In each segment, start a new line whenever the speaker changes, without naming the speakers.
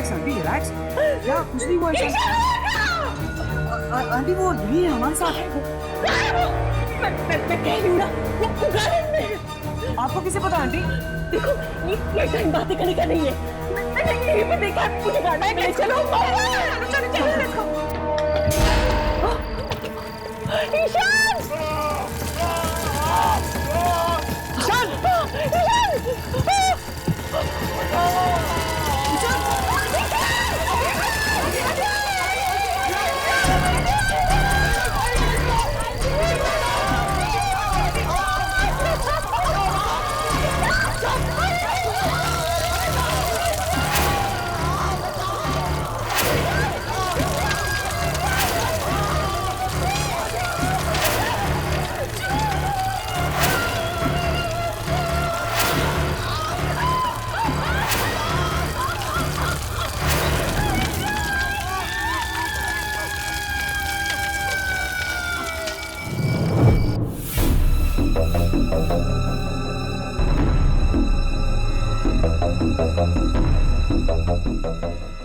Relax aunty, relax. क्या कुछ नहीं हुआ आंटी, वो यही है हमारे साथ।
मैं कह रही हूँ ना, वो गार्डन में है।
आपको किसे पता आंटी?
देखो ये टाइम बातें करने का नहीं है। मैंने यहीं पे देखा, मुझे गार्डन में चलो। चलो चलो लेट्स गो। ईशान!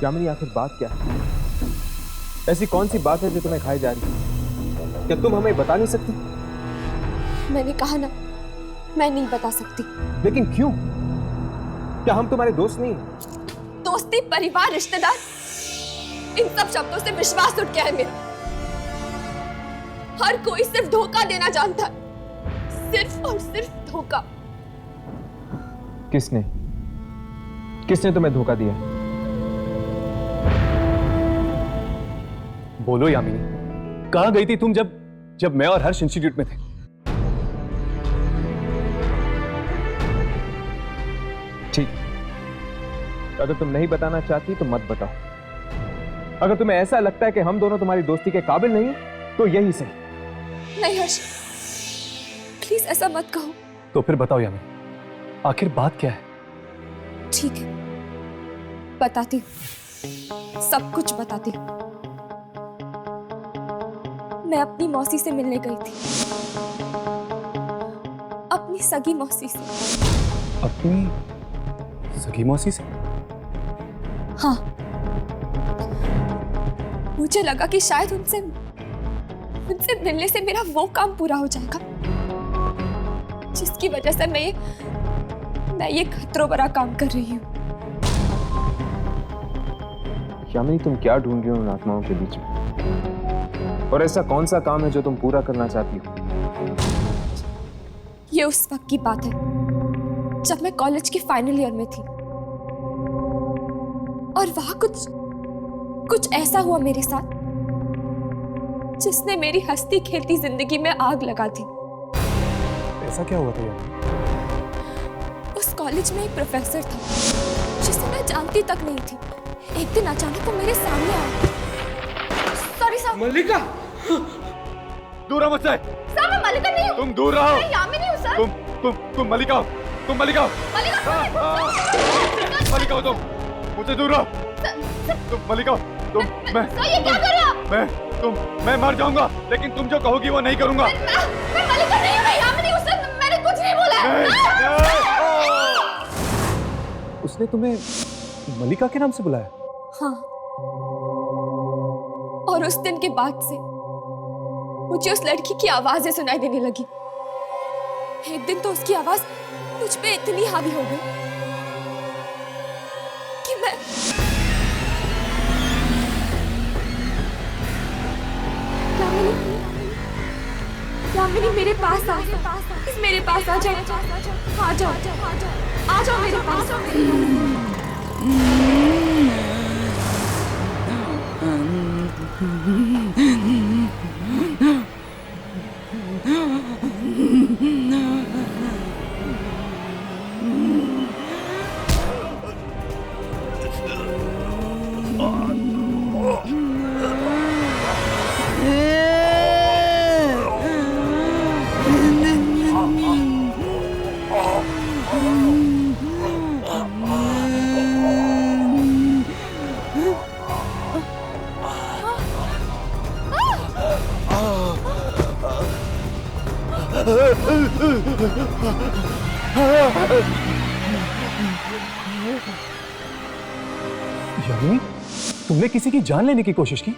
यामिनी, आखिर बात क्या है? ऐसी कौन सी बात है जो तुम्हें खाई जा रही है? क्या तुम हमें बता नहीं सकती?
मैंने कहा ना, मैं नहीं बता सकती।
लेकिन क्यों? क्या हम तुम्हारे दोस्त नहीं हैं?
दोस्ती, परिवार, रिश्तेदार, इन सब शब्दों से विश्वास उठ गया है मेरा। हर कोई सिर्फ धोखा देना जानता है, सिर्फ और सिर्फ धोखा।
किसने किसने तुम्हें धोखा दिया?
बोलो यामिनी, कहां गई थी तुम जब मैं और हर्ष इंस्टीट्यूट में थे?
ठीक, अगर तुम नहीं बताना चाहती तो मत बताओ। अगर तुम्हें ऐसा लगता है कि हम दोनों तुम्हारी दोस्ती के काबिल नहीं तो यही सही।
नहीं हर्ष, प्लीज ऐसा मत कहो।
तो फिर बताओ यामिनी, आखिर बात क्या है?
ठीक है, बताती हूँ, सब कुछ बताती हूँ। मैं अपनी मौसी से मिलने गई थी, अपनी सगी मौसी से।
अपनी सगी मौसी से?
हाँ, मुझे लगा कि शायद उनसे मिलने से मेरा वो काम पूरा हो जाएगा जिसकी वजह से मैं ये खतरों भरा काम कर रही हूँ।
यामिनी, तुम क्या ढूंढ रही हो उन आत्माओं के बीच में? और ऐसा कौन सा काम है जो तुम पूरा करना चाहती हो?
ये उस वक्त की बात है जब मैं कॉलेज के फाइनल ईयर में थी और वहां कुछ ऐसा हुआ मेरे साथ जिसने मेरी हंसती खेलती जिंदगी में आग लगा दी।
ऐसा क्या हुआ था यार?
उस कॉलेज में एक प्रोफेसर था जिसे मैं जानती तक नहीं थी। एक दिन अचानक वो मेरे सामने आया। Sorry sir.
मल्लिका,
दूर रहो मुझसे।
सर, मैं मल्लिका नहीं हूँ।
तुम दूर रहो।
मैं यामिनी हूँ सर।
तुम मल्लिका हो। तुम मल्लिका हो। मल्लिका हो तुम। मुझसे दूर रहो। तुम मल्लिका हो। तुम मैं
सर, ये क्या कर रहे हो आप?
मैं मर जाऊंगा, लेकिन तुम जो कहोगी वो नहीं करूंगा।
मैं मल्लिका नहीं हूँ, मैं यामिनी हूँ सर। मैंने कुछ नहीं बोला है।
उसने तुम्हें मल्लिका के नाम से बुलाया?
हाँ, और उस दिन के बाद से मुझे उस लड़की की आवाजें सुनाई देने लगी। एक दिन तो उसकी आवाज मुझ पे इतनी हावी हो गई कि मैं यामिनी, मेरे पास आ जाओ। मेरे पास आ जाओ। आ जाओ, आ जाओ मेरे पास।
यामिनी, तुमने किसी की जान लेने की कोशिश की?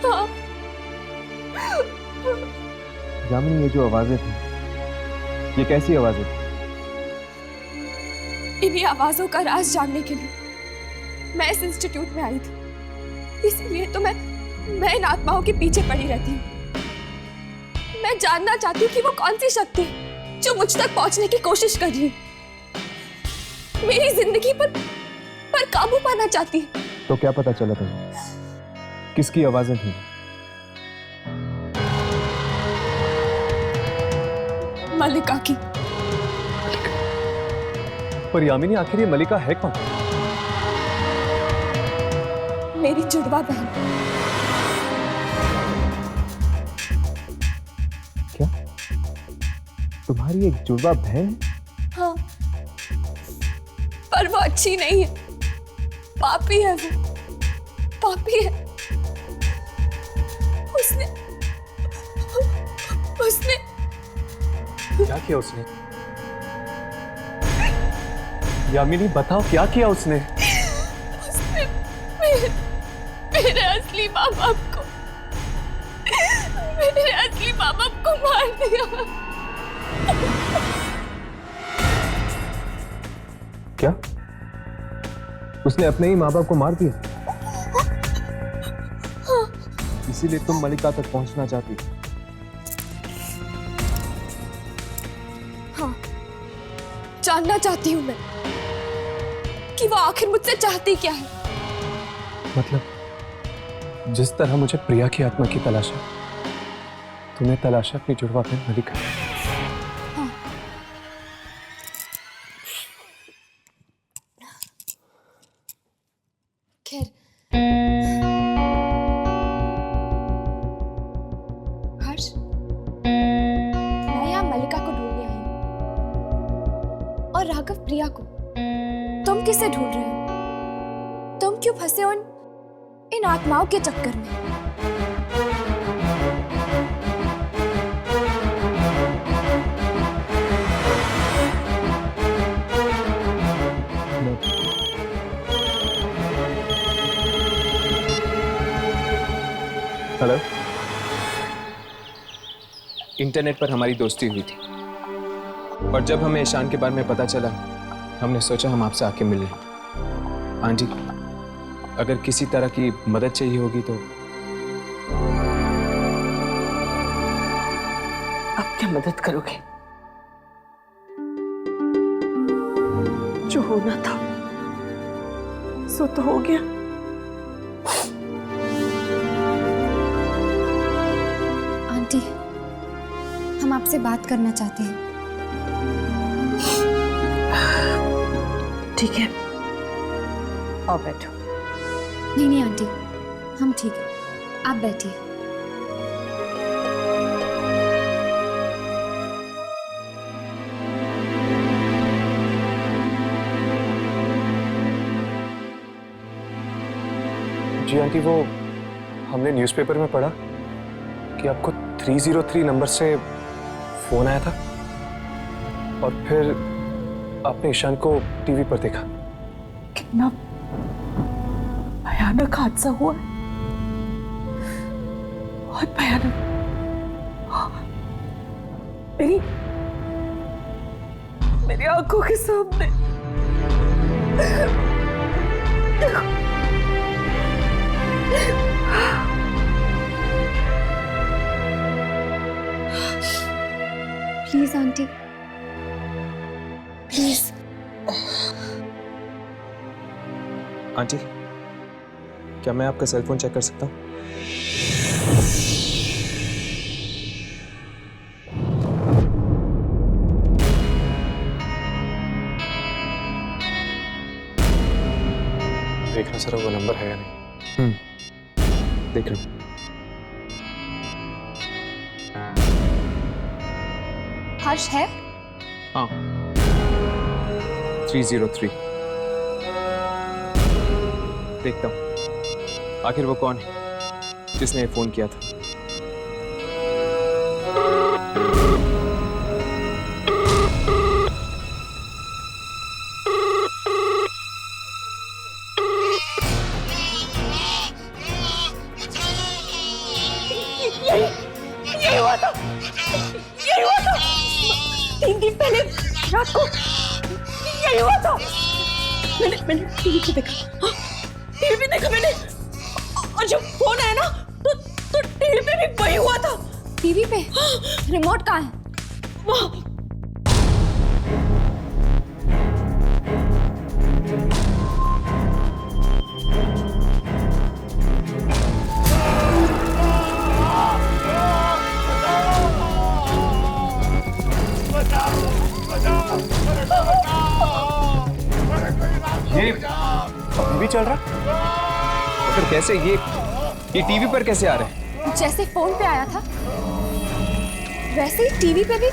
हाँ।
यामिनी, ये जो आवाजें थी, ये कैसी आवाजें थी?
इन्हीं आवाजों का राज जानने के लिए मैं इस इंस्टीट्यूट में आई थी। इसीलिए तो मैं इन आत्माओं के पीछे पड़ी रहती हूँ। मैं जानना चाहती हूँ कि वो कौन सी शक्ति है जो मुझ तक पहुंचने की कोशिश कर रही है, मेरी जिंदगी पर काबू पाना चाहती है।
तो क्या पता चला तुम्हें किसकी आवाजें थी?
मलिका की।
पर यामिनी, आखिर ये मलिका है कौन?
मेरी जुड़वा बहन।
क्या तुम्हारी एक जुड़वा बहन?
हाँ, पर वो अच्छी नहीं है, पापी है। वो पापी है। उसने
क्या किया उसने? यामिनी, बताओ क्या किया उसने?
मेरे असली माँ बाप को मार दिया।
क्या उसने अपने ही माँ बाप को मार दिया? इसीलिए तुम मलिका तक पहुंचना चाहती?
हाँ, जानना चाहती हूँ मैं कि वो आखिर मुझसे चाहती क्या है।
मतलब जिस तरह मुझे प्रिया की आत्मा की तलाश है, तुम्हें तलाश है अपनी जुड़वा बहन मलिका।
हाँ। खैर, हर्ष, मैं यहाँ मलिका को ढूंढने आई हूँ और राघव प्रिया को। तुम किसे ढूंढ रहे हो? तुम क्यों फंसे हो इन आत्माओं के चक्कर में?
हेलो। इंटरनेट पर हमारी दोस्ती हुई थी और जब हमें ईशान के बारे में पता चला, हमने सोचा हम आपसे आके मिल लें। आंटी, अगर किसी तरह की मदद चाहिए होगी तो।
अब क्या मदद करोगे? जो होना था सो तो हो गया।
आंटी, हम आपसे बात करना चाहते हैं।
ठीक है, आओ बैठो।
नहीं आंटी, हम ठीक है, आप बैठिए।
जी आंटी, वो हमने न्यूज़पेपर में पढ़ा कि आपको 303 नंबर से फोन आया था और फिर आपने ईशान को टीवी पर देखा।
कितना भयानक हादसा हुआ है, बहुत भयानक। मेरी आंखों के सामने।
Please aunty, please.
आंटी, क्या मैं आपका सेल फोन चेक कर सकता हूँ? देखना सर वो नंबर है या नहीं। देख रहा हूँ।
हर्ष है?
हाँ, 303। देखता हूँ आखिर वो कौन है जिसने फोन किया था।
यही हुआ था, यही हुआ था 3 दिन पहले रात को, यही हुआ था। मैंने टीवी पे देखा, हाँ, टीवी पे देखा मैंने, और जब फोन आया ना तो टीवी पे भी वही हुआ था।
टीवी पे? रिमोट कहाँ है?
वहाँ।
ये टीवी चल रहा? तो फिर कैसे ये टीवी पर कैसे आ रहे हैं?
जैसे फोन पे आया था वैसे ही टीवी पे भी।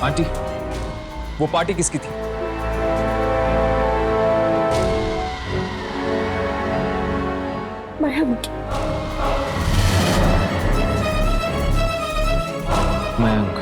आंटी, वो पार्टी किसकी थी?
मयंक।
मयंक।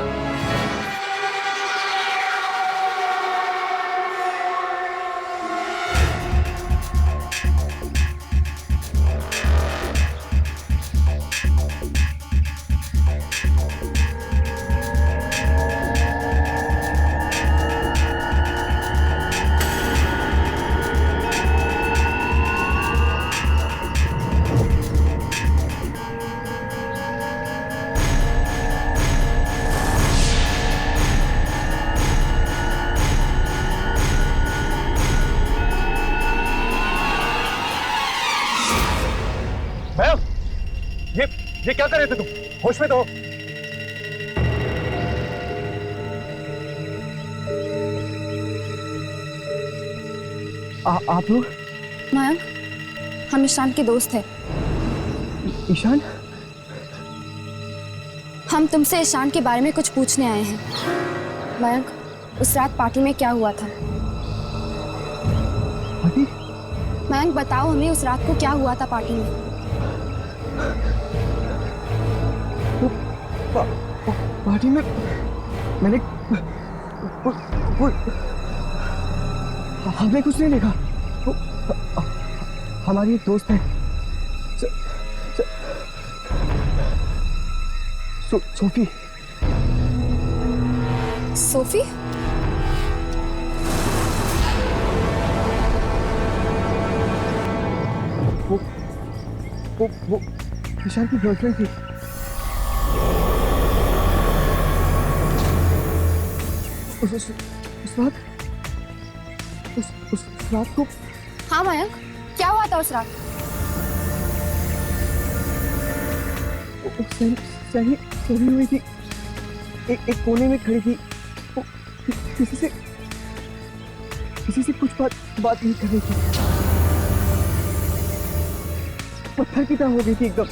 ये क्या कर रहे थे तुम? होश में तो हो। आप लोग?
मयंक, हम ईशान के दोस्त हैं।
ईशान?
हम तुमसे ईशान के बारे में कुछ पूछने आए हैं। मयंक, उस रात पार्टी में क्या हुआ था?
पार्टी?
मयंक बताओ हमें, उस रात को क्या हुआ था पार्टी में?
पार्टी में मैंने हमने कुछ नहीं देखा। हमारी एक दोस्त है सोफी।
सोफी?
वो ईशान की गर्लफ्रेंड थी। उस रात को।
हाँ मयंक, क्या हुआ था उस रात?
सही हुई थी, एक कोने में खड़ी थी। वो किसी से कुछ बात नहीं कर रही थी। पत्थर की तरह हो गई थी एकदम।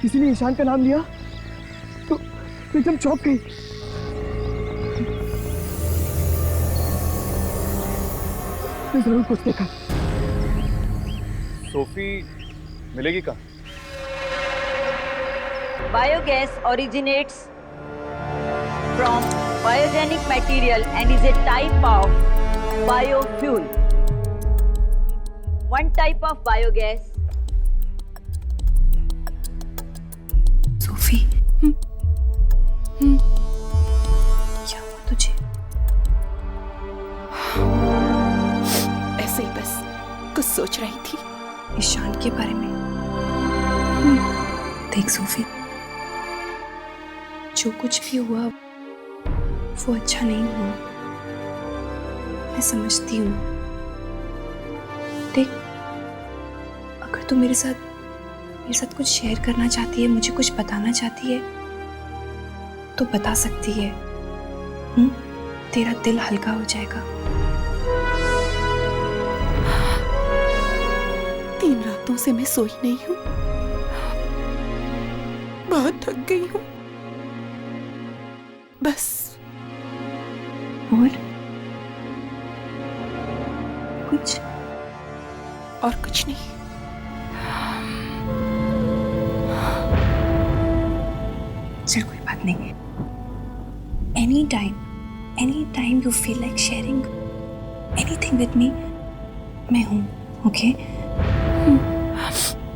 किसी ने ईशान का नाम लिया तो एकदम चौंक गई। मैं जरूर कुछ देखा। सोफी मिलेगी कहाँ?
Biogas originates from biogenic material and is a type of biofuel. One type of biogas.
Sophie, क्या हुआ तुझे? ऐसे ही बस कुछ सोच रही थी ईशान के बारे में। देख सोफी, जो कुछ भी हुआ वो अच्छा नहीं हुआ, मैं समझती हूँ। देख, अगर तू मेरे साथ
मेरे साथ कुछ शेयर करना चाहती है, मुझे कुछ बताना चाहती है तो बता सकती है। तेरा दिल हल्का हो जाएगा।
3 रातों से मैं सोई नहीं हूँ, बहुत थक गई हूँ। बस।
और कुछ?
और कुछ नहीं।
चल कोई बात नहीं। Any time you feel like sharing anything with me, मैं हूँ। Okay,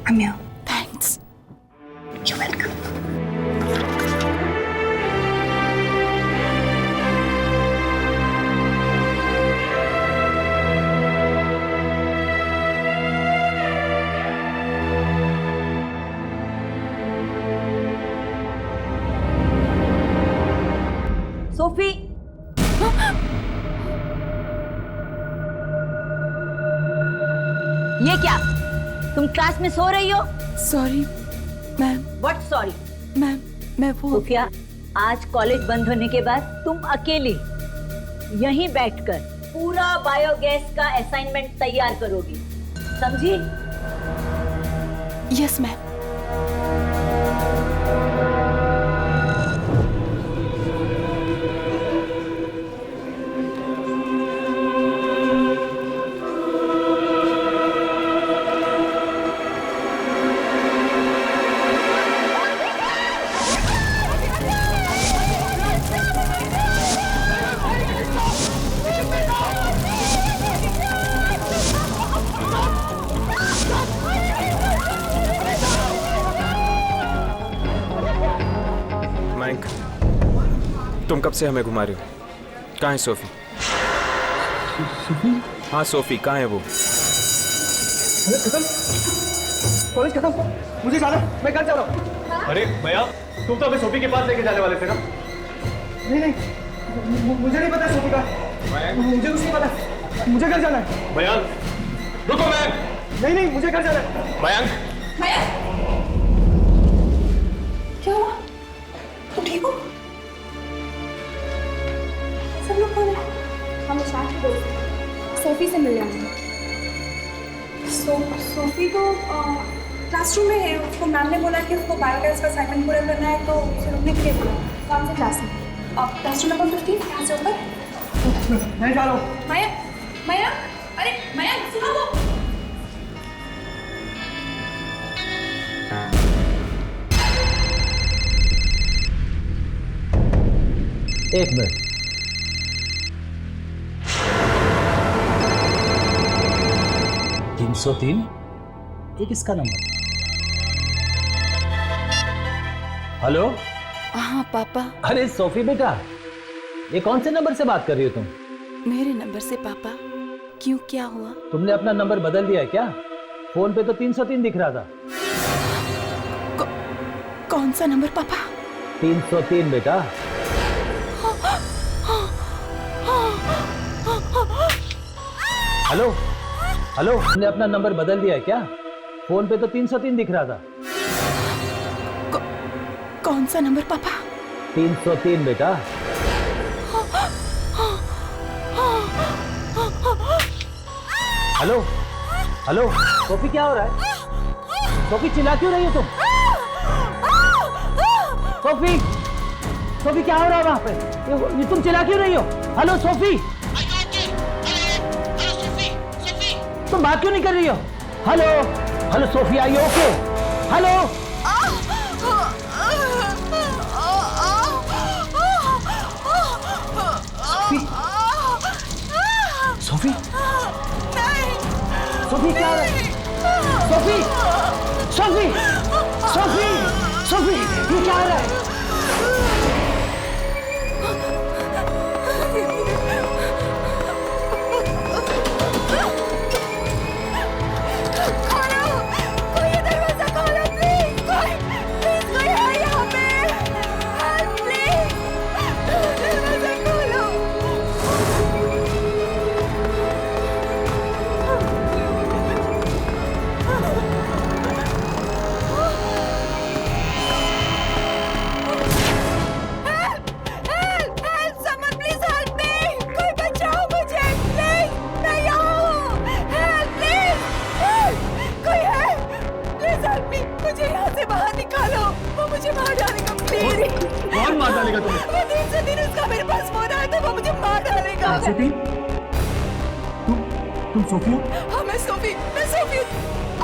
I'm here.
Thanks.
You're welcome.
Sophie, ये क्या? तुम क्लास में सो रही हो?
Sorry ma'am.
What sorry?
Ma'am मैं वो
सोफिया, आज कॉलेज बंद होने के बाद तुम अकेली यहीं बैठकर पूरा बायोगैस का असाइनमेंट तैयार करोगी, समझी?
Yes ma'am.
मयंक, तुम कब से हमें घुमा रहे हो? कहाँ है सोफी? हाँ सोफी कहाँ है वो?
कॉलेज खत्म, मुझे जाना, मैं घर जा रहा हूँ। अरे भैया, तुम तो हमें सोफी के पास लेके जाने वाले थे ना? नहीं, मुझे नहीं पता सोफी का। मुझे कुछ नहीं पता, मुझे घर जाना है। भैया रुको, मैं नहीं, मुझे घर जाना है।
मयंक,
क्या हुआ? तुम ठीक हो? सब लोग कौन है? हम इशान के दोस्त हैं, सोफी से मिल रहे हैं। सोफी तो क्लासरूम में है। उसको मैम ने बोला कि उसको बायोगैस का असाइनमेंट पूरा करना है, तो उसे रुकने के लिए बोला। कौन से क्लास में? क्लासरूम नंबर 15, यहाँ से ऊपर।
मैं जा रहा हूँ।
माया, अरे माया सुनो वो।
एक मिनट। $303, ये किसका नंबर? हेलो।
हाँ पापा।
अरे सोफी बेटा, ये कौन से नंबर से बात कर रही हो तुम?
मेरे नंबर से पापा। क्यों, क्या हुआ?
तुमने अपना नंबर बदल दिया है क्या? फोन पे तो 303 दिख रहा था।
कौन सा नंबर पापा?
303 बेटा। हेलो हेलो, तुमने अपना नंबर बदल दिया है क्या? फोन पे तो 303 दिख रहा था।
कौन सा नंबर पापा?
303 बेटा। हेलो हेलो, सोफी क्या हो रहा है? सोफी चिल्ला क्यों रही हो तुम? सोफी, सोफी क्या हो रहा है वहां पे? ये तुम चिल्ला क्यों रही हो? हेलो सोफी, तुम बात क्यों नहीं कर रही हो? हेलो हेलो सोफी, आई ओके? हेलो सोफी, सोफी क्या हो रहा है? सोफी, सोफी, सोफी, सोफी, ये क्या हो रहा है?
मुझे बाहर निकालो, वो मुझे मार डालेगा प्लीज।
कौन मार डालेगा तुम्हें?
वो दिन से दिन उसका मेरे पास फोन आया था, वो मुझे मार डालेगा।
स्मृति, तुम सोफी हो?
हाँ मैं सोफी हूँ।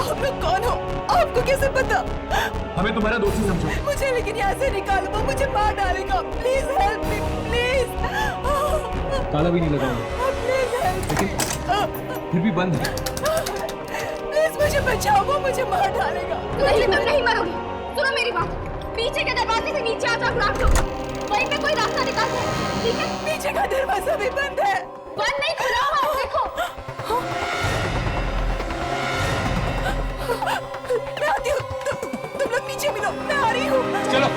आप लोग कौन हो? आपको कैसे पता?
हमें तुम्हारा दोस्ती समझो।
मुझे लेकिन यहाँ से निकालो, वो मुझे मार डालेगा। Please help me please.
ताला भी नहीं लगा
प्लीज हेल्प,
लेकिन फिर भी बंद है।
प्लीज मुझे बचाओ, वो मुझे मार डालेगा।
नहीं, तुम नहीं मरोगी। सुनो मेरी बात, पीछे के दरवाजे से नीचे आ जाओ ग्राउंड फ्लोर, वहीं पे कोई रास्ता निकालते हैं, ठीक है?
पीछे का दरवाजा भी बंद है।
बंद नहीं, खुला हुआ है, देखो।
मैं आती हूँ, तुम लोग नीचे मिलो, मैं आ रही हूँ।
चलो।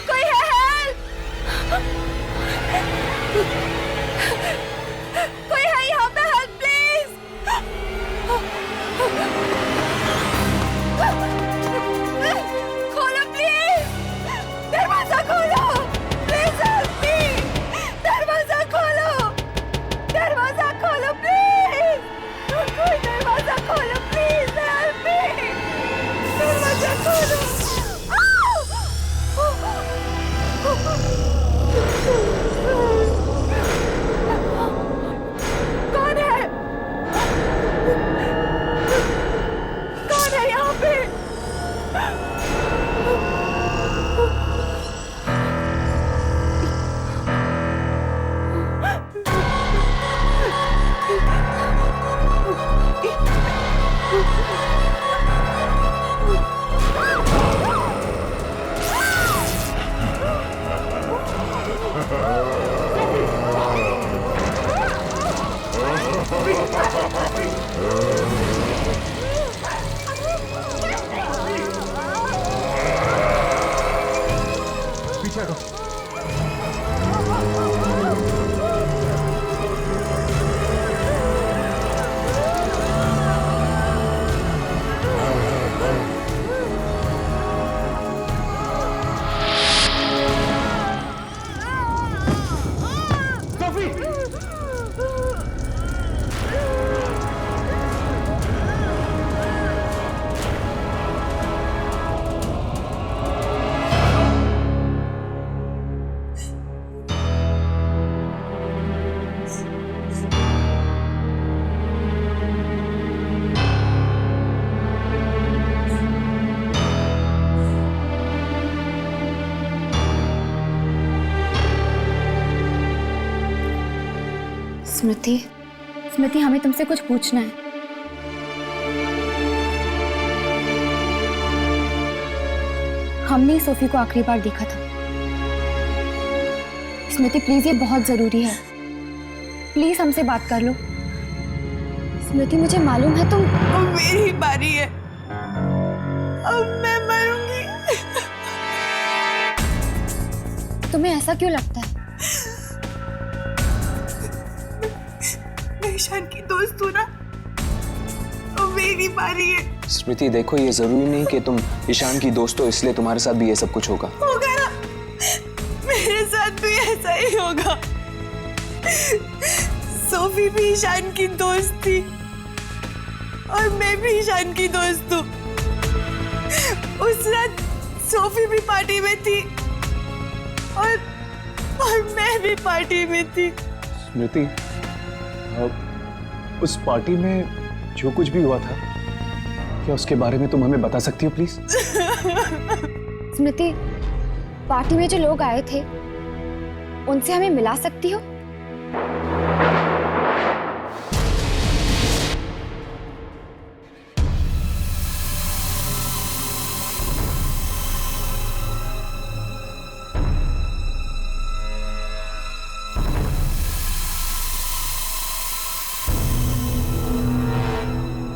कोई है हेल्प? कोई है यहाँ पे हेल्प प्लीज? खोलो प्लीज, दरवाजा खोलो प्लीज, हेल्प मी। दरवाजा खोलो प्लीज, कोई दरवाजा खोलो प्लीज, हेल्प मी। दरवाजा खोलो। कौन है यहाँ पे?
पीछे हटो।
स्मृति, हमें तुमसे कुछ पूछना है। हमने सोफी को आखिरी बार देखा था। स्मृति प्लीज, ये बहुत जरूरी है, प्लीज हमसे बात कर लो। स्मृति, मुझे मालूम है तुम।
अब मेरी बारी है, अब मैं मरूंगी।
तुम्हें ऐसा क्यों लगता है?
मैं ईशान की दोस्त हूँ ना, अब मेरी बारी है।
स्मृति देखो, ये जरूरी नहीं कि तुम ईशान की दोस्त हो इसलिए तुम्हारे साथ भी ये सब कुछ होगा।
होगा ना, मेरे साथ भी ऐसा ही होगा। सोफी भी ईशान की दोस्त थी और मैं भी ईशान की दोस्त हूँ। उस रात सोफी भी पार्टी में थी और मैं भी पार्टी में थी।
स्मृति, उस पार्टी में जो कुछ भी हुआ था, क्या उसके बारे में तुम हमें बता सकती हो प्लीज?
स्मृति, पार्टी में जो लोग आए थे उनसे हमें मिला सकती हो?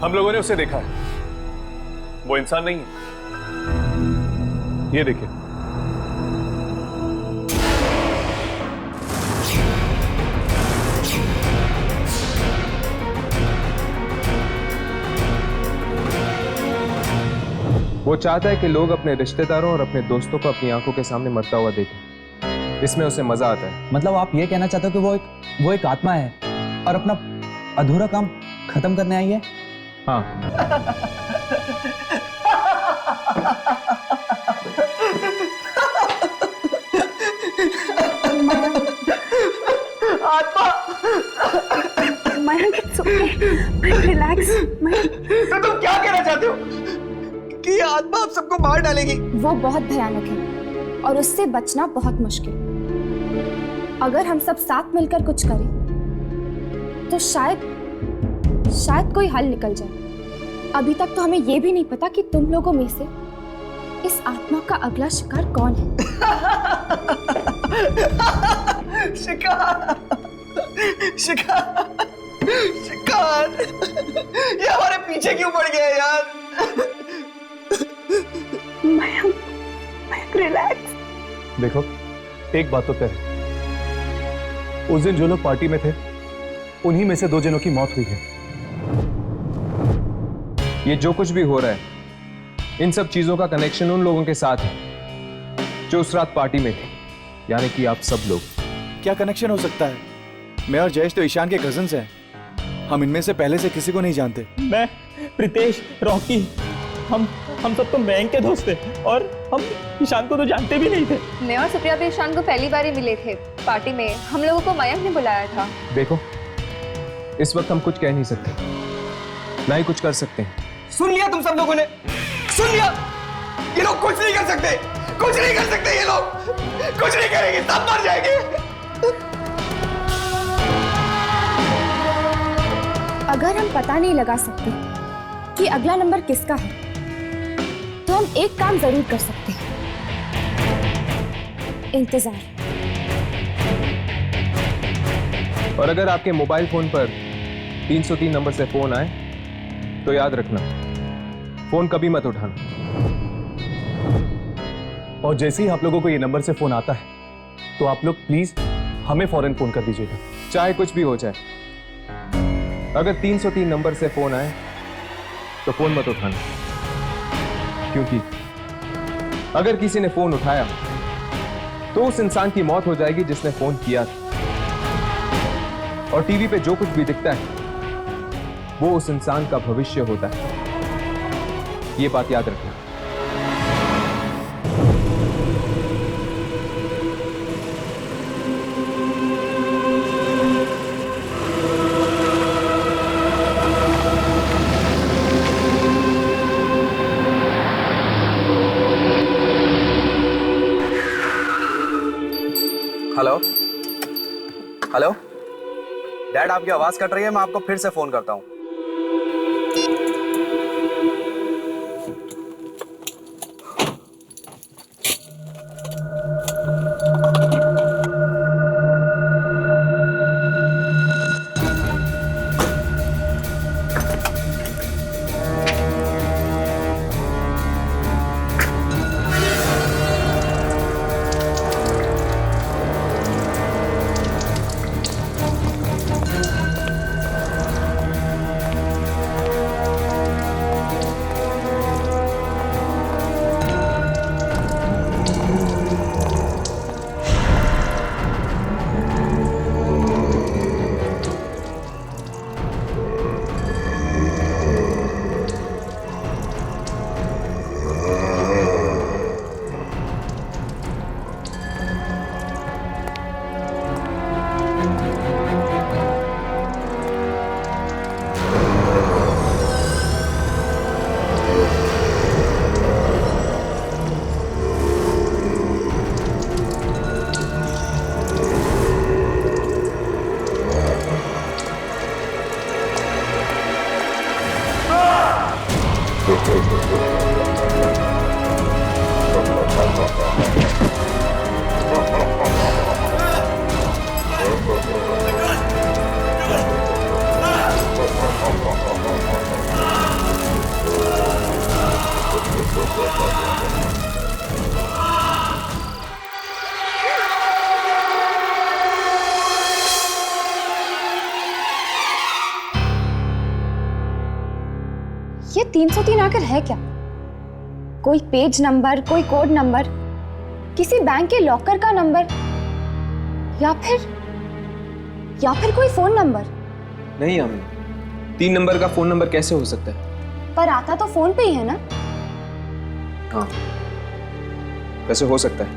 हम लोगों ने उसे देखा है, वो इंसान नहीं है। ये देखिए,
वो चाहता है कि लोग अपने रिश्तेदारों और अपने दोस्तों को अपनी आंखों के सामने मरता हुआ देखें। इसमें उसे मजा आता है।
मतलब आप ये कहना चाहते हो कि वो एक आत्मा है और अपना अधूरा काम खत्म करने आई है?
हाँ।
Mayank, it's okay. Mayank, relax. Mayank,
तो तुम क्या कहना चाहते हो कि ये आत्मा आप सबको मार डालेगी?
वो बहुत भयानक है और उससे बचना बहुत मुश्किल। अगर हम सब साथ मिलकर कुछ करें तो शायद कोई हल निकल जाए। अभी तक तो हमें ये भी नहीं पता कि तुम लोगों में से इस आत्मा का अगला शिकार कौन है।
शिकार, शिकार, शिकार, ये हमारे पीछे क्यों पड़ गया यार?
मयंक, रिलैक्स।
देखो, एक बात तो तय है, उस दिन जो लोग पार्टी में थे उन्हीं में से 2 जनों की मौत हुई है।
ये जो कुछ भी हो रहा है, इन सब चीजों का कनेक्शन उन लोगों के साथ है जो उस रात पार्टी में थे, यानी कि आप सब लोग।
क्या कनेक्शन हो सकता है? मैं और जयेश तो ईशान के कजिन्स हैं। हम इनमें से पहले से किसी को नहीं जानते।
मैं, प्रीतेश, रॉकी, हम सब तो मयंक के दोस्त थे और हम ईशान को तो जानते भी नहीं थे।
मैं और सुप्रिया भी ईशान को पहली बार ही मिले थे पार्टी में। हम लोगों को मयंक ने बुलाया था।
देखो, इस वक्त हम कुछ कह नहीं सकते, ना ही कुछ कर सकते हैं।
सुन लिया तुम सब लोगों ने? सुन लिया? ये लोग कुछ नहीं कर सकते, कुछ नहीं कर सकते। ये लोग कुछ नहीं करेंगे, सब मर जाएंगे।
अगर हम पता नहीं लगा सकते कि अगला नंबर किसका है, तो हम एक काम जरूर कर सकते हैं, इंतजार।
और अगर आपके मोबाइल फोन पर 303 नंबर से फोन आए तो याद रखना, फोन कभी मत उठाना।
और जैसे ही आप लोगों को ये नंबर से फोन आता है तो आप लोग प्लीज हमें फौरन फोन कर दीजिएगा,
चाहे कुछ भी हो जाए। अगर 303 नंबर से फोन आए तो फोन मत उठाना, क्योंकि अगर किसी ने फोन उठाया तो उस इंसान की मौत हो जाएगी जिसने फोन किया था। और टीवी पे जो कुछ भी दिखता है वो उस इंसान का भविष्य होता है, ये बात याद रखना।
हेलो हेलो डैड, आपकी आवाज कट रही है, मैं आपको फिर से फोन करता हूँ।
ये 303 आकर है क्या? कोई पेज नंबर, कोई कोड नंबर, किसी बैंक के लॉकर का नंबर, या फिर कोई फोन नंबर।
नहीं यामिनी, 3 नंबर का फोन नंबर कैसे हो सकता है?
पर आता तो फोन पे ही है ना।
हाँ, वैसे हो सकता है,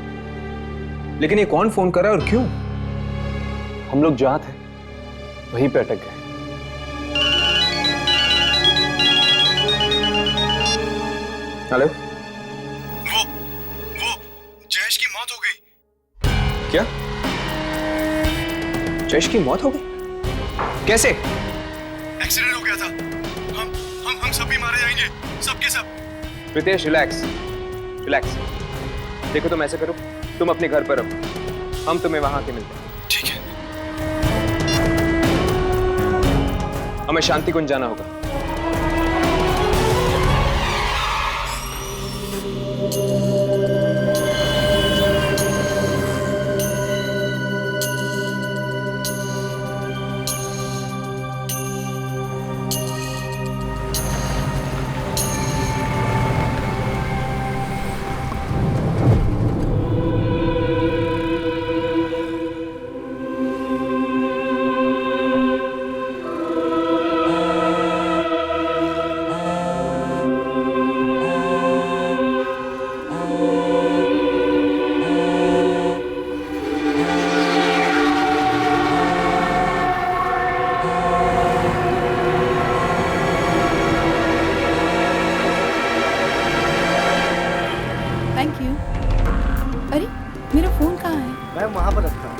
लेकिन ये कौन फोन कर रहा है और क्यों?
हम लोग जहाँ थे वहीं पे अटक गए।
हेलो,
वो जयेश की मौत हो गई।
क्या? जयेश की मौत हो गई? कैसे?
एक्सीडेंट हो गया था। हम सब भी मारे जाएंगे, सब के सब।
Ritesh, relax relax. देखो तुम ऐसे करो, तुम अपने घर पर रहो, हम तुम्हें वहां के मिलते हैं।
ठीक है।
हमें शांति कुंज जाना होगा।
Thank you. अरे मेरा फोन कहाँ है?
मैं वहां पर रखता हूँ।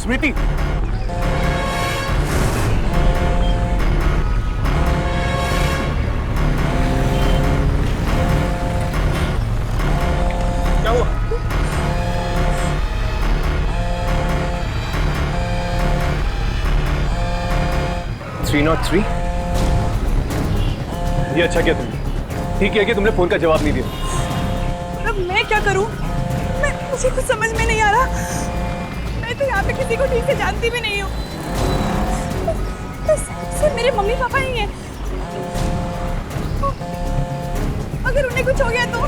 स्मृति,
क्या हुआ?
Three not three. ये अच्छा किया तुमने, ठीक है कि तुमने फोन का जवाब नहीं दिया।
अब मैं क्या करूं? मुझे कुछ समझ में नहीं आ रहा। मैं तो यहाँ पे किसी को ठीक से जानती भी नहीं हूँ। सिर्फ मेरे मम्मी पापा ही हैं। अगर उन्हें कुछ हो गया तो?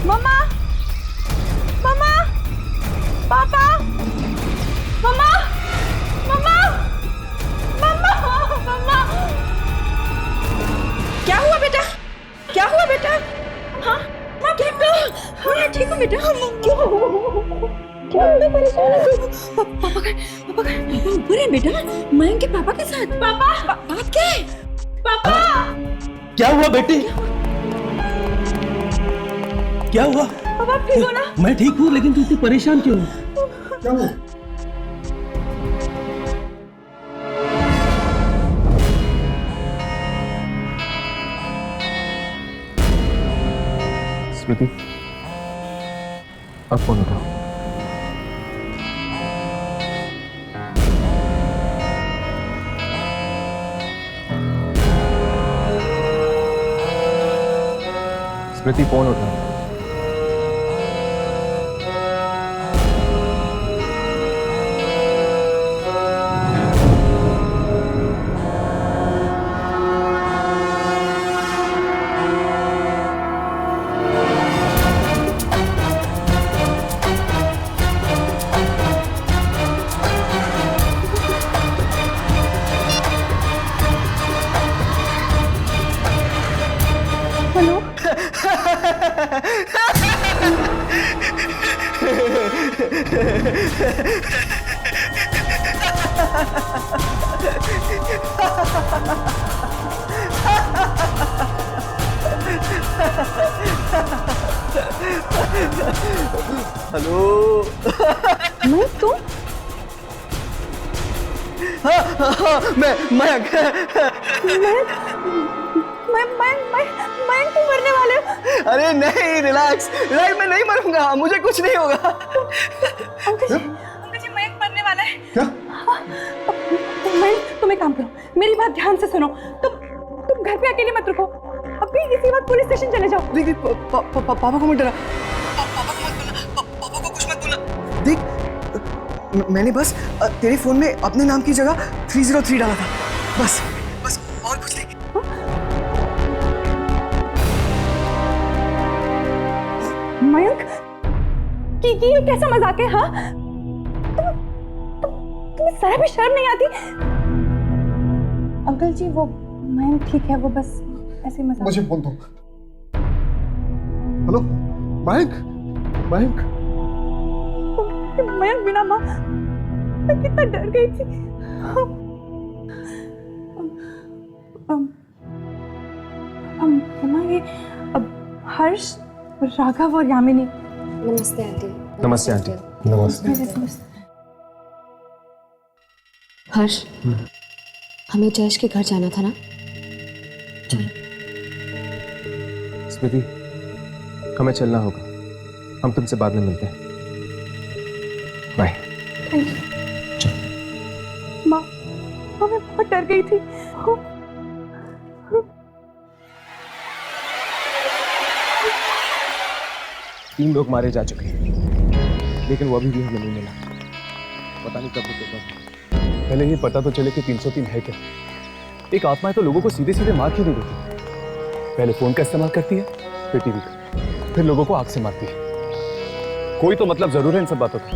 मम्मा, मम्मा, पापा, मम्मा, मम्मा, मम्मा, मम्मा। क्या हुआ बेटा? क्या हुआ बेटा? हाँ, मैं ठीक हूँ। हाँ, मैं ठीक हूँ बेटा। क्यों मैं परेशान हूँ? पापा ऊपर है बेटा। मैं उनके पापा के साथ। पापा, बात क्या है? पापा,
क्या हुआ बेटी? क्या हुआ?
पापा ठीक हो ना?
मैं ठीक हूँ, लेकिन तू इतनी परेशान क्यों? क्या हुआ?
स्मृति, अब फोन उठाओ। स्मृति, फोन उठाओ।
हेलो।
मैं तुम
मैं
तुम मरने वाले हो।
अरे नहीं, रिलैक्स रिलैक्स, मैं नहीं मरूंगा, मुझे कुछ नहीं होगा।
अंकल जी मयंक मरने वाला है।
क्या?
तुम एक काम करो, मेरी बात ध्यान से सुनो। तुम घर पे अकेले मत रुको, अभी इसी वक्त पुलिस स्टेशन चले जाओ।
देख पापा को मत डरा, पापा को मत बोलना, पापा को कुछ मत बोलना। देख मैंने बस तेरे फोन में अपने नाम की जगह 303 डाला था, बस और कुछ नहीं।
मयंक ये कैसा मजाक है? हाँ तुम्हें जरा भी शर्म नहीं आती? अंकल जी वो मयंक ठीक है, वो बस ऐसे मजाक।
मुझे फोन दो। हेलो मयंक, मयंक
बिना माँ मैं कितना डर गई थी। माँ ये हर्ष, राघव और यामिनी।
नमस्ते आंटी।
नमस्ते आंटी।
नमस्ते।
हर्ष, हमें जयेश के घर जाना था ना?
स्मृति, हमें चलना होगा, हम तुमसे बाद में मिलते हैं। बाय।
माँ मैं बहुत डर गई थी।
तीन लोग मारे जा चुके हैं, लेकिन वो अभी भी हमें नहीं मिला। पता नहीं कब रुकेगा।
पहले ये पता तो चले कि 303 है क्या। एक आत्मा तो लोगों को सीधे सीधे मार क्यों नहीं देती? पहले फोन का इस्तेमाल करती है, फिर टीवी का, फिर लोगों को आग से मारती है। कोई तो मतलब जरूर है इन सब बातों का।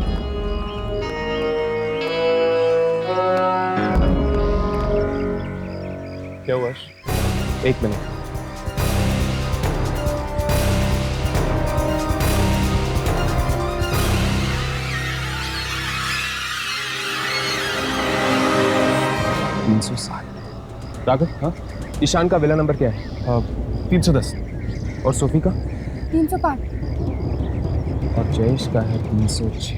क्या हुआ?
एक मिनट। राघव, हाँ, ईशान का विला नंबर क्या है?
310।
और सोफी का?
305।
और जयेश का है 306।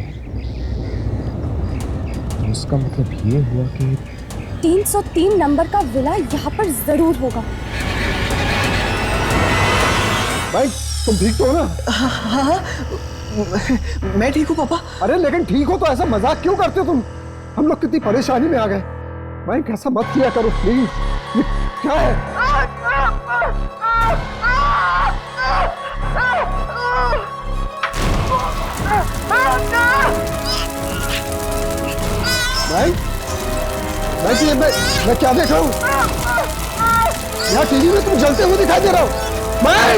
इसका मतलब ये हुआ कि
303 नंबर का विला यहाँ पर जरूर होगा।
भाई तुम ठीक तो हो ना?
हाँ मैं ठीक हूँ पापा।
अरे लेकिन ठीक हो तो ऐसा मजाक क्यों करते हो तुम? हम लोग कितनी परेशानी में आ गए। भाई ऐसा मत किया करो प्लीज। ये क्या है? भाई मैं क्या देख रहा हूँ? यहाँ टीवी में तुम जलते हुए दिखाई दे रहा हो। भाई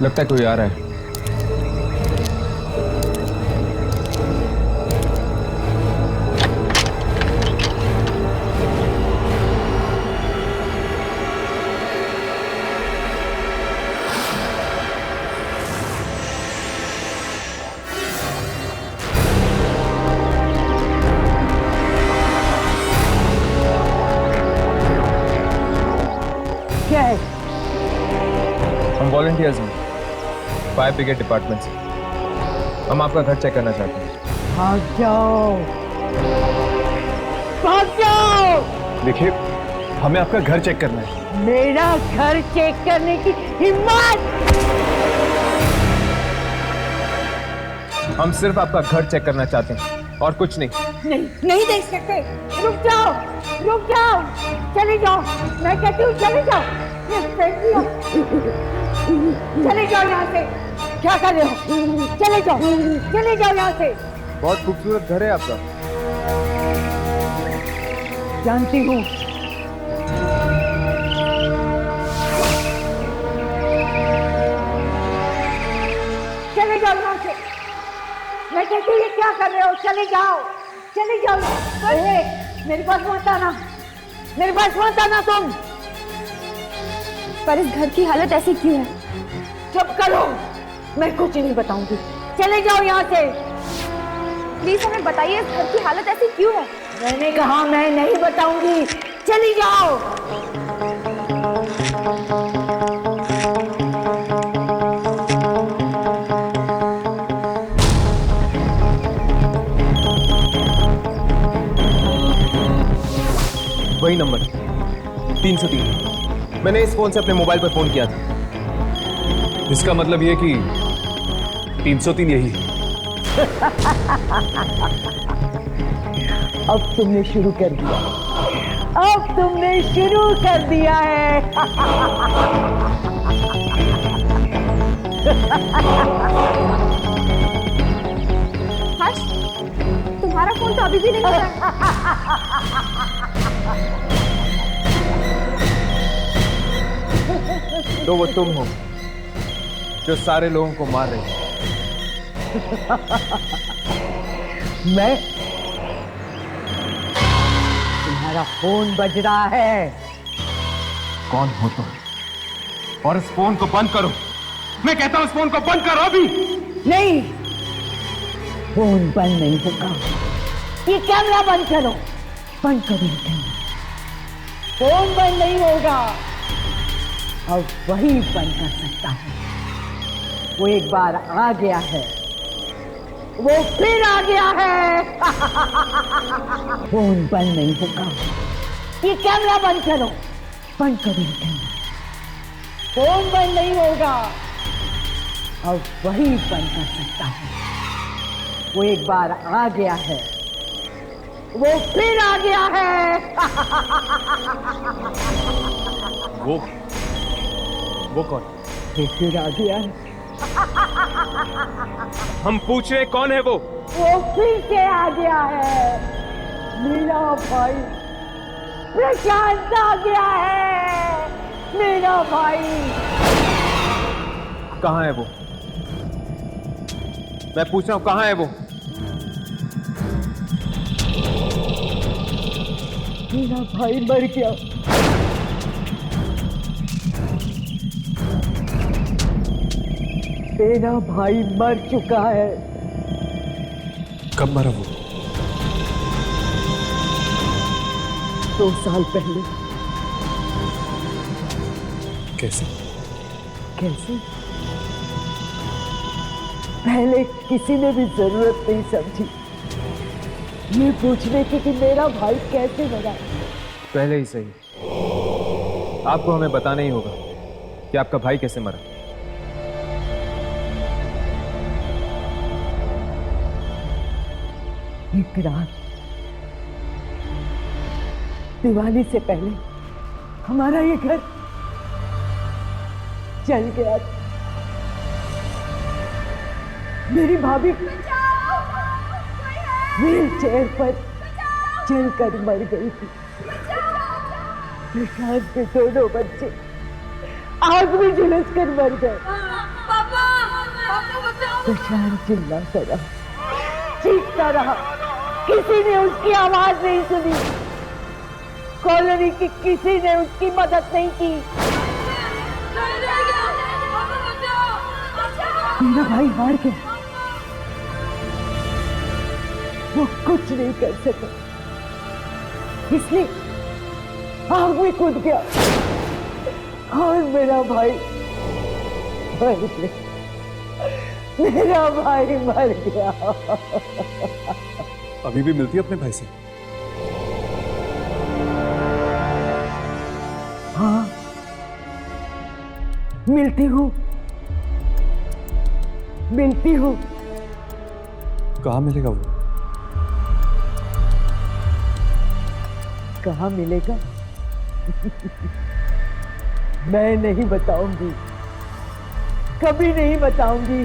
लगता है कोई आ रहा है।
क्या है?
हम वॉलंटियर्स हैं, फायर ब्रिगेड डिपार्टमेंट से। हम आपका घर चेक करना चाहते हैं।
भाग जाओ, भाग जाओ।
देखिए, हमें आपका घर चेक करना है।
मेरा घर चेक करने की हिम्मत?
हम सिर्फ आपका घर चेक करना चाहते हैं और कुछ नहीं।
नहीं देख सकते। रुक जाओ, रुक जाओ, चले जाओ। मैं कहती हूँ चले जाओ। चले जाओ यहाँ से। क्या कर रहे हो? चले जाओ, चले जाओ यहाँ से।
बहुत खूबसूरत घर है आपका।
जानती हूँ। चले जाओ यहाँ से। मैं कहती हूँ ये क्या कर रहे हो? चले जाओ, चले जाओ। मेरे पास मत आना, मेरे पास मत आना तुम।
पर इस घर की हालत ऐसी क्यों है?
चुप करो, मैं कुछ नहीं बताऊंगी। चले जाओ यहाँ से।
प्लीज हमें बताइए, इस घर की हालत ऐसी क्यों है?
मैंने कहा मैं नहीं बताऊंगी। चली जाओ।
वही नंबर 303। मैंने इस फोन से अपने मोबाइल पर फोन किया था।
इसका मतलब ये कि 303 यही है।
अब तुमने शुरू कर दिया, अब तुमने शुरू कर दिया है।
हर्ष, तुम्हारा फोन तो अभी भी नहीं आया।
तो वो तुम हो जो सारे लोगों को मार रहे हो।
मैं? तुम्हारा फोन बज रहा है।
कौन हो तुम? और इस फोन को बंद करो। मैं कहता हूं इस फोन को बंद करो अभी।
नहीं, फोन बंद नहीं होगा। ये कैमरा बंद करो। बंद करो ये कैमरा। फोन बंद नहीं होगा। अब वही बंद कर सकता है। वो एक बार आ गया है, वो फिर आ गया है। फोन बंद नहीं होगा। ये कैमरा बंद करो। बंद करो ये कैमरा। फोन बंद नहीं होगा। अब वही बंद कर सकता है। वो एक बार आ गया है, वो फिर आ गया है।
वो कौन?
वो फिर आ गया है।
हम पूछ रहे कौन है वो?
वो फिर से आ गया है। मेरा भाई प्रशांत आ गया है। मेरा भाई।
कहाँ है वो? मैं पूछ रहा हूं कहाँ है वो?
मेरा भाई मर गया। मेरा भाई मर चुका है।
कब मरा वो?
2 साल पहले।
कैसे?
कैसे? पहले किसी ने भी जरूरत नहीं समझी ये पूछने की कि मेरा भाई कैसे मरा।
पहले ही सही, आपको हमें बताना ही होगा कि आपका भाई कैसे मरा।
एक रात दिवाली से पहले हमारा ये घर जल गया। मेरी भाभी व्हील चेयर पर जलकर मर गई थी। प्रशांत के दोनों बच्चे आग में झुलस कर मर गए। प्रशांत चिल्लाता रहा, चीखता रहा, किसी ने उसकी आवाज नहीं सुनी। कॉलोनी की किसी ने उसकी मदद नहीं की। मेरा भाई हार गया, वो कुछ नहीं कर सका, इसलिए आग में कूद गया। मेरा भाई मर गया, मेरा भाई मर गया।
अभी भी मिलती है अपने भाई से?
हाँ, मिलती हूँ।
कहाँ मिलेगा वो?
कहाँ मिलेगा? मैं नहीं बताऊंगी, कभी नहीं बताऊंगी।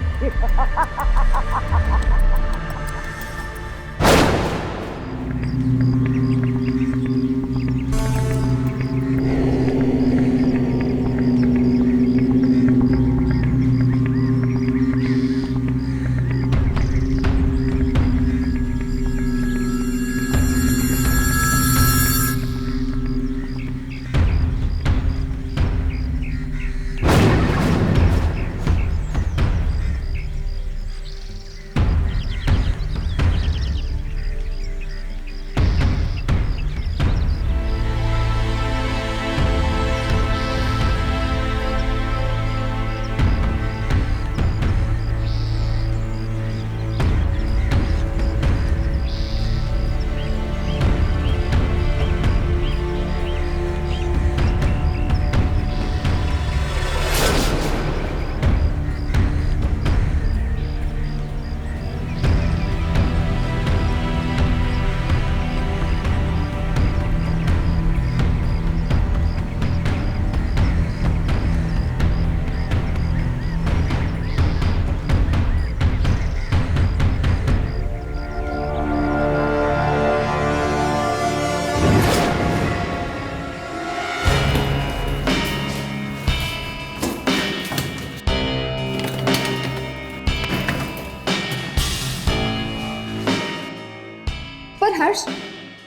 पर हर्ष,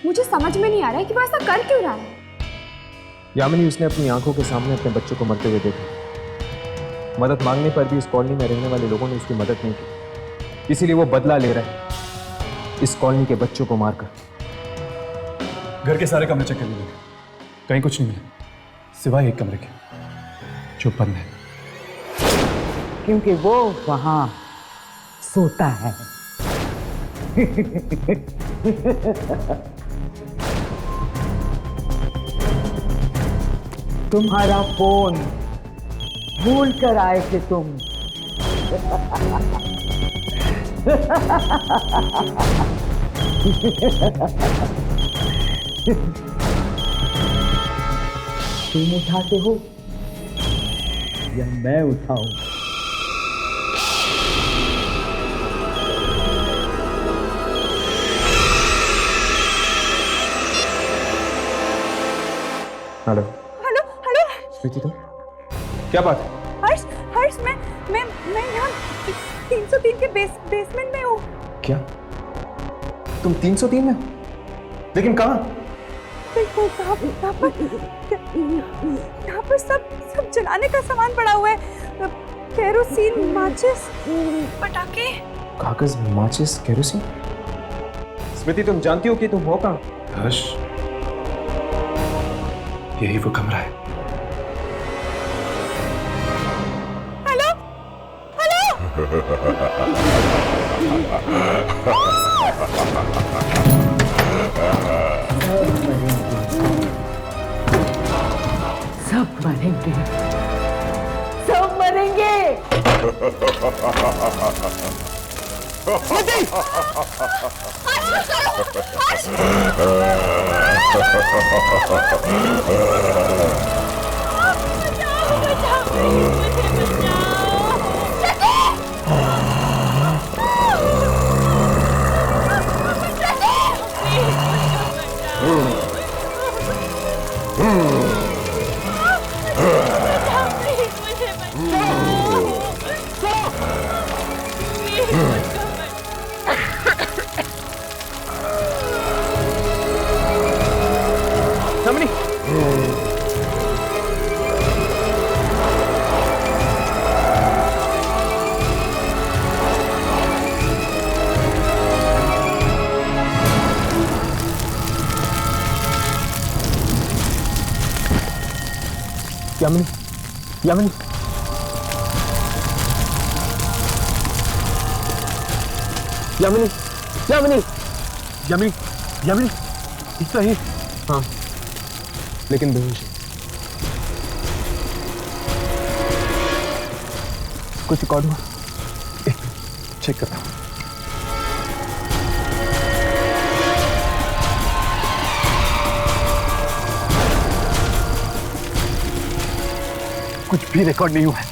मुझे समझ में नहीं आ रहा है कि वो ऐसा कर क्यों रहा है।
यामिनी, उसने अपनी आंखों के सामने अपने बच्चों को मरते हुए देखा। मदद मांगने पर भी इस कॉलोनी में रहने वाले लोगों ने उसकी मदद नहीं की, इसीलिए वो बदला ले रहा है इस कॉलोनी के बच्चों को मारकर।
घर के सारे कमरे चेक कर लिए, कहीं कुछ नहीं मिला सिवाय एक कमरे के जो बंद है,
क्योंकि वो वहां सोता है। तुम्हारा फोन भूल कर आए थे तुम। तुम उठाते हो या मैं उठाऊं?
हेलो
हेलो हेलो
स्मृति, तुम क्या बात है?
हर्ष हर्ष, मैं यहाँ 303 के बेसमेंट में हूँ।
क्या तुम 303 में? लेकिन कहाँ?
देखो यहाँ पर सब जलाने का सामान पड़ा हुआ है। केरोसिन, माचिस, पटाखे,
कागज, माचिस, केरोसिन। स्मृति, तुम जानती हो कि तुम हो कहाँ?
हर्ष, यही वो कमरा है।
Hello hello.
सब मरेंगे, सब मरेंगे।
यामिनी, यामिनी,
यामिनी यामिनी यामिनी यामिनी यामिनी ठीक तो है? हाँ, लेकिन बेहोश है। कुछ रिकॉर्ड हुआ? चेक करता हूँ। कुछ भी रिकॉर्ड नहीं हुआ है।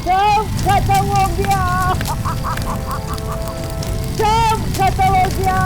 सब खत्म हो गया, सब खत्म हो गया।